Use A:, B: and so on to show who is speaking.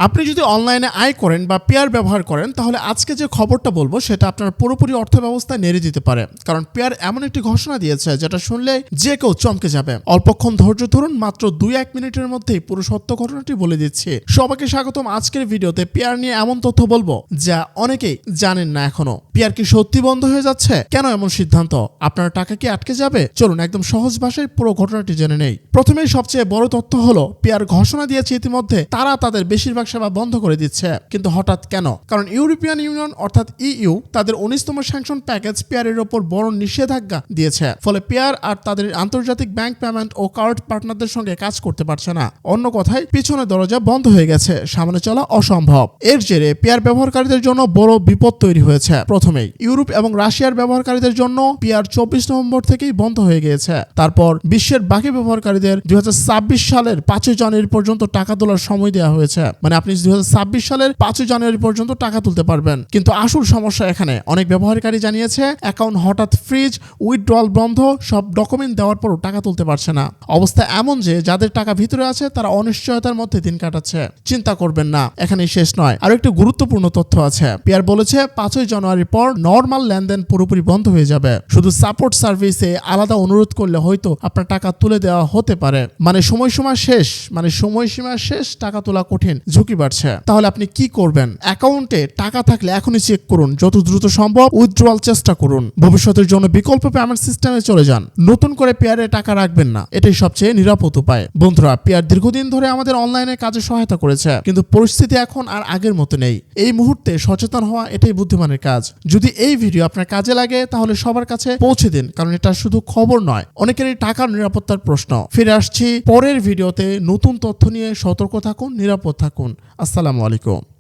A: আপনি যদি অনলাইনে আয় করেন বা পেয়ার ব্যবহার করেন তাহলে আজকে যে খবরটা বলবো সেটা আপনার পুরোপুরি অর্থব্যবস্থায় নেড়ে দিতে পারে। কারণ পেয়ার এমন একটি ঘোষণা দিয়েছে যেটা শুনলে যে কেউ চমকে যাবে। অল্পক্ষণ ধৈর্য ধরুন, মাত্র 2-1 মিনিটের মধ্যেই পুরো সত্য ঘটনাটি বলে দিচ্ছি। সবাইকে স্বাগতম আজকের ভিডিওতে। পেয়ার নিয়ে এমন তথ্য বলবো যা অনেকেই জানেন না এখনো। পেয়ার কি সত্যি বন্ধ হয়ে যাচ্ছে? কেন এমন সিদ্ধান্ত? আপনার টাকা কি আটকে যাবে? চলুন একদম সহজ ভাষায় পুরো ঘটনাটি জেনে নেই। প্রথমেই সবচেয়ে বড় তথ্য হলো পেয়ার ঘোষণা দিয়েছে ইতিমধ্যে তারা তাদের বেশিরভাগ সেবা বন্ধ করে দিচ্ছে। কিন্তু হঠাৎ কেন? কারণ ইউরোপিয়ান ইউনিয়ন অর্থাৎ ইইউ তাদের 19তম স্যাংশন প্যাকেজ পেয়ারের ওপর বড় নিষেধাজ্ঞা দিয়েছে। ফলে পেয়ার আর তাদের আন্তর্জাতিক ব্যাংক পেমেন্ট ও কার্ড পার্টনারদের সঙ্গে কাজ করতে পারছে না। অন্য কথায় পিছনের দরজা বন্ধ হয়ে গেছে, সামনে চলা অসম্ভব। এর জেরে পেয়ার ব্যবহারকারীদের জন্য বড় বিপদ তৈরি হয়েছে। প্রথমেই ইউরোপ এবং রাশিয়ার ব্যবহারকারীদের জন্য পেয়ার 24 নভেম্বর থেকেই বন্ধ হয়ে গিয়েছে। তারপর বিশ্বের বাকি ব্যবহারকারীদের 2026 সালের 5 জানুয়ারি পর্যন্ত টাকা তোলার সময় দেওয়া হয়েছে। মানে আপনি 2026 সালের 5 জানুয়ারি পর্যন্ত টাকা তুলতে পারবেন। কিন্তু আসল সমস্যা এখানে। অনেক ব্যবহারকারী জানিয়েছে অ্যাকাউন্ট হঠাৎ ফ্রিজ, উইথড্রল বন্ধ, সব ডকুমেন্ট দেওয়ার পরও টাকা তুলতে পারছে না। অবস্থা এমন যে যাদের টাকা ভিতরে আছে তারা অনিশ্চয়তার মধ্যে দিন কাটাচ্ছে। চিন্তা করবেন না, এখানেই শেষ নয়। আর একটি গুরুত্বপূর্ণ তথ্য আছে। পেয়ার বলেছে 5 জানুয়ারির পর নরমাল লেনদেন পুরোপুরি বন্ধ হয়ে যাবে। শুধু সাপোর্ট সার্ভিসে আলাদা অনুরোধ করলে হয়তো আপনার টাকা তুলে দেওয়া হতে পারে। মানে সময়সীমা শেষ, টাকা তোলা কঠিন, ঝুঁকি বাড়ছে। তাহলে আপনি কি করবেন? অ্যাকাউন্টে টাকা থাকলে এখনই চেক করুন, যত দ্রুত সম্ভব উইথড্রয়াল চেষ্টা করুন। ভবিষ্যতের জন্য বিকল্প পেমেন্ট সিস্টেমে চলে যান। নতুন করে পেয়ারে টাকা রাখবেন না, এটাই সবচেয়ে নিরাপদ উপায়। বন্ধুরা, পেয়ার দীর্ঘদিন ধরে আমাদের অনলাইনে কাজে সহায়তা করেছে, কিন্তু পরিস্থিতি এখন আর আগের মতো নেই। এই মুহূর্তে সচেতন হওয়া এটাই বুদ্ধিমানের কাজ। যদি এই ভিডিও আপনার কাজে লাগে তাহলে সবার কাছে পৌঁছে দিন, কারণ এটা শুধু খবর নয়, অনেকেরই টাকার নিরাপত্তার প্রশ্ন। ফিরে আসছি পরের ভিডিওতে নতুন তথ্য নিয়ে। সতর্ক থাকুন, নিরাপদ থাকুন। আসসালামু আলাইকুম।